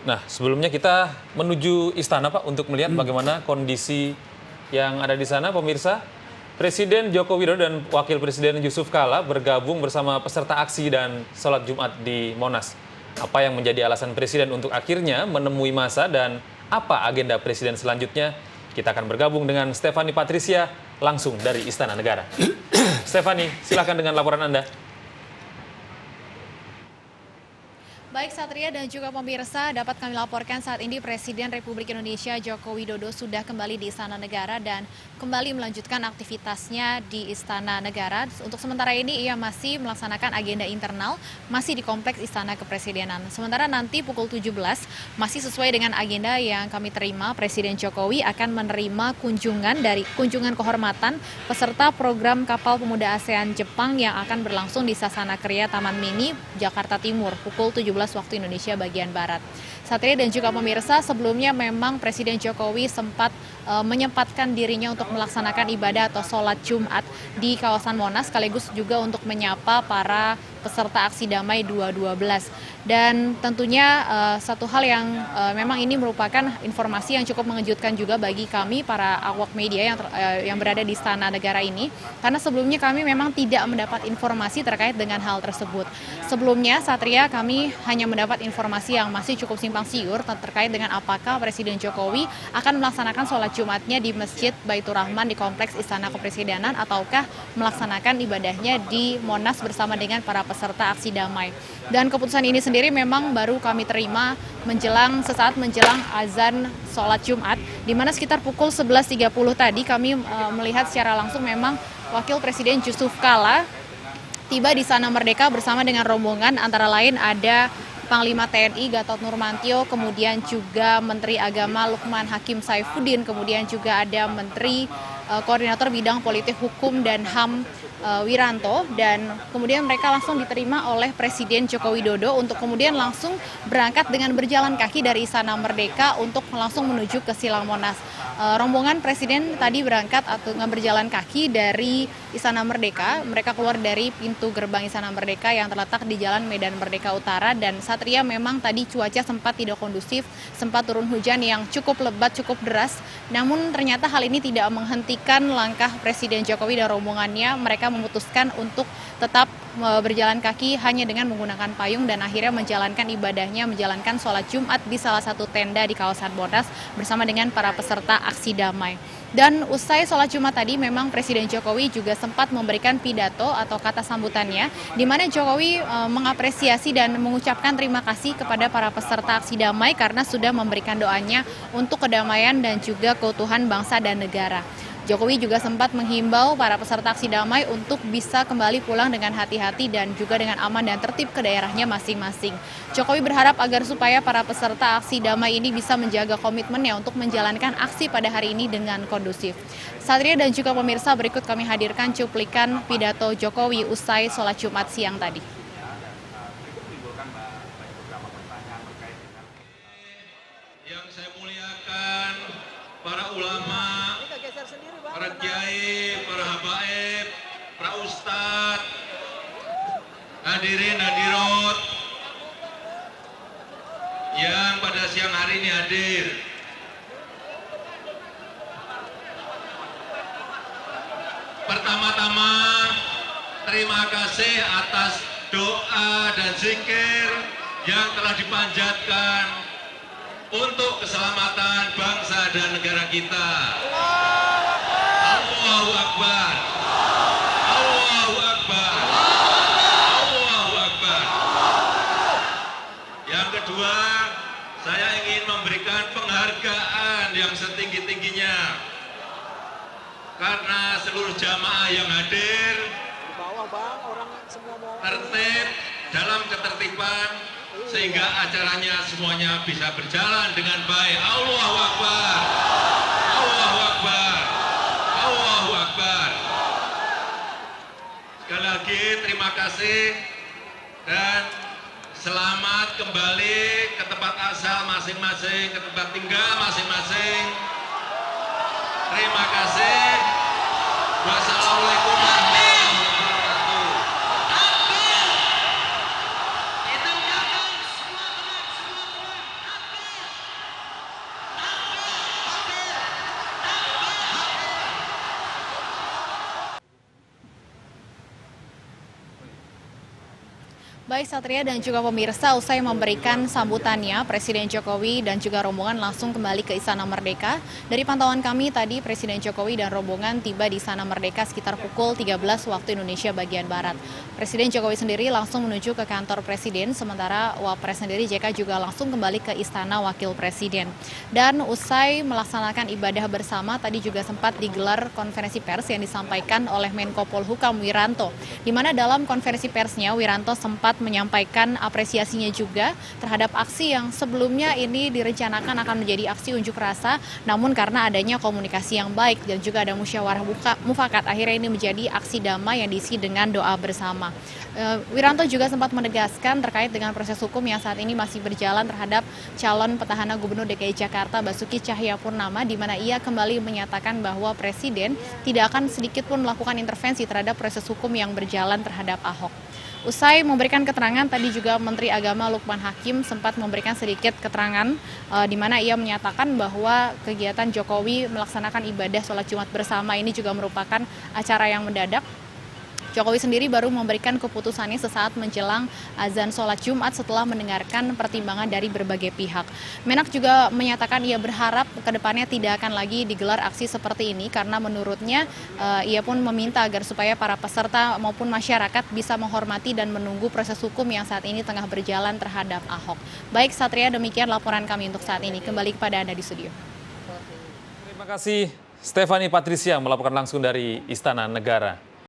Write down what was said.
Nah, sebelumnya kita menuju istana, Pak, untuk melihat bagaimana kondisi yang ada di sana, pemirsa. Presiden Joko Widodo dan Wakil Presiden Yusuf Kala bergabung bersama peserta aksi dan sholat Jumat di Monas. Apa yang menjadi alasan Presiden untuk akhirnya menemui massa dan apa agenda Presiden selanjutnya? Kita akan bergabung dengan Stefani Patricia langsung dari Istana Negara. Stefani, silakan dengan laporan Anda. Baik Satria dan juga pemirsa, dapat kami laporkan saat ini Presiden Republik Indonesia Joko Widodo sudah kembali di Istana Negara dan kembali melanjutkan aktivitasnya di Istana Negara. Untuk sementara ini ia masih melaksanakan agenda internal, masih di Kompleks Istana Kepresidenan. Sementara nanti pukul 17, masih sesuai dengan agenda yang kami terima, Presiden Jokowi akan menerima kunjungan kehormatan peserta program Kapal Pemuda ASEAN Jepang yang akan berlangsung di Sasana Kriya Taman Mini, Jakarta Timur, pukul 17 waktu Indonesia bagian Barat. Satria dan juga pemirsa, sebelumnya memang Presiden Jokowi sempat menyempatkan dirinya untuk melaksanakan ibadah atau sholat Jumat di kawasan Monas, sekaligus juga untuk menyapa para peserta aksi damai 212. Dan tentunya satu hal yang memang ini merupakan informasi yang cukup mengejutkan juga bagi kami para awak media yang berada di Istana Negara ini, karena sebelumnya kami memang tidak mendapat informasi terkait dengan hal tersebut. Sebelumnya, Satria, kami hanya mendapat informasi yang masih cukup simpang siur terkait dengan apakah Presiden Jokowi akan melaksanakan sholat Jumatnya di Masjid Baitur Rahman di Kompleks Istana Kepresidenan ataukah melaksanakan ibadahnya di Monas bersama dengan para peserta aksi damai. Dan keputusan ini sendiri memang baru kami terima sesaat menjelang azan sholat Jumat, di mana sekitar pukul 11.30 tadi kami melihat secara langsung memang Wakil Presiden Yusuf Kala tiba di Istana Merdeka bersama dengan rombongan, antara lain ada Panglima TNI Gatot Nurmantio, kemudian juga Menteri Agama Lukman Hakim Saifuddin, kemudian juga ada Menteri Koordinator Bidang Politik Hukum dan HAM Wiranto, dan kemudian mereka langsung diterima oleh Presiden Joko Widodo untuk kemudian langsung berangkat dengan berjalan kaki dari Istana Merdeka untuk langsung menuju ke Silang Monas. Rombongan Presiden tadi berangkat atau berjalan kaki dari Istana Merdeka. Mereka keluar dari pintu gerbang Istana Merdeka yang terletak di Jalan Medan Merdeka Utara, dan Satria memang tadi cuaca sempat tidak kondusif, sempat turun hujan yang cukup lebat, cukup deras. Namun ternyata hal ini tidak menghentikan langkah Presiden Jokowi dan rombongannya. Mereka memutuskan untuk tetap berjalan kaki hanya dengan menggunakan payung dan akhirnya menjalankan ibadahnya, menjalankan sholat Jumat di salah satu tenda di kawasan Monas bersama dengan para peserta aksi damai. Dan usai sholat Jumat tadi memang Presiden Jokowi juga sempat memberikan pidato atau kata sambutannya, di mana Jokowi mengapresiasi dan mengucapkan terima kasih kepada para peserta aksi damai karena sudah memberikan doanya untuk kedamaian dan juga keutuhan bangsa dan negara. Jokowi juga sempat menghimbau para peserta aksi damai untuk bisa kembali pulang dengan hati-hati dan juga dengan aman dan tertib ke daerahnya masing-masing. Jokowi berharap agar supaya para peserta aksi damai ini bisa menjaga komitmennya untuk menjalankan aksi pada hari ini dengan kondusif. Satria dan juga pemirsa, berikut kami hadirkan cuplikan pidato Jokowi usai sholat Jumat siang tadi. Yang saya muliakan, para ulama, para kiai, para habaib, para ustadz, hadirin hadirat yang pada siang hari ini hadir. Pertama-tama, terima kasih atas doa dan zikir yang telah dipanjatkan untuk keselamatan bangsa dan negara kita. Allahu Akbar. Allahu Akbar. Allahu Akbar. Yang kedua, saya ingin memberikan penghargaan yang setinggi-tingginya karena seluruh jamaah yang hadir tertib dalam ketertiban sehingga acaranya semuanya bisa berjalan dengan baik. Allahu Akbar. Allahu Akbar. Allahu Akbar. Sekali lagi terima kasih dan selamat kembali ke tempat asal masing-masing, ke tempat tinggal masing-masing. Terima kasih. Wassalamualaikum warahmatullahi wabarakatuh. Baik Satria dan juga pemirsa, usai memberikan sambutannya, Presiden Jokowi dan juga rombongan langsung kembali ke Istana Merdeka. Dari pantauan kami tadi, Presiden Jokowi dan rombongan tiba di Istana Merdeka sekitar pukul 13 waktu Indonesia bagian Barat. Presiden Jokowi sendiri langsung menuju ke kantor Presiden, sementara Wapres sendiri JK juga langsung kembali ke Istana Wakil Presiden. Dan usai melaksanakan ibadah bersama, tadi juga sempat digelar konferensi pers yang disampaikan oleh Menko Polhukam Wiranto, di mana dalam konferensi persnya Wiranto sempat menyampaikan apresiasinya juga terhadap aksi yang sebelumnya ini direncanakan akan menjadi aksi unjuk rasa, namun karena adanya komunikasi yang baik dan juga ada musyawarah mufakat, akhirnya ini menjadi aksi damai yang diisi dengan doa bersama. Wiranto juga sempat menegaskan terkait dengan proses hukum yang saat ini masih berjalan terhadap calon petahana Gubernur DKI Jakarta Basuki Cahayapurnama, di mana ia kembali menyatakan bahwa Presiden tidak akan sedikit pun melakukan intervensi terhadap proses hukum yang berjalan terhadap Ahok. Usai memberikan keterangan, tadi juga Menteri Agama Lukman Hakim sempat memberikan sedikit keterangan di mana ia menyatakan bahwa kegiatan Jokowi melaksanakan ibadah sholat Jumat bersama ini juga merupakan acara yang mendadak. Jokowi sendiri baru memberikan keputusannya sesaat menjelang azan sholat Jumat setelah mendengarkan pertimbangan dari berbagai pihak. Menak juga menyatakan ia berharap kedepannya tidak akan lagi digelar aksi seperti ini karena menurutnya ia pun meminta agar supaya para peserta maupun masyarakat bisa menghormati dan menunggu proses hukum yang saat ini tengah berjalan terhadap Ahok. Baik Satria, demikian laporan kami untuk saat ini. Kembali kepada Anda di studio. Terima kasih Stephanie Patricia melaporkan langsung dari Istana Negara.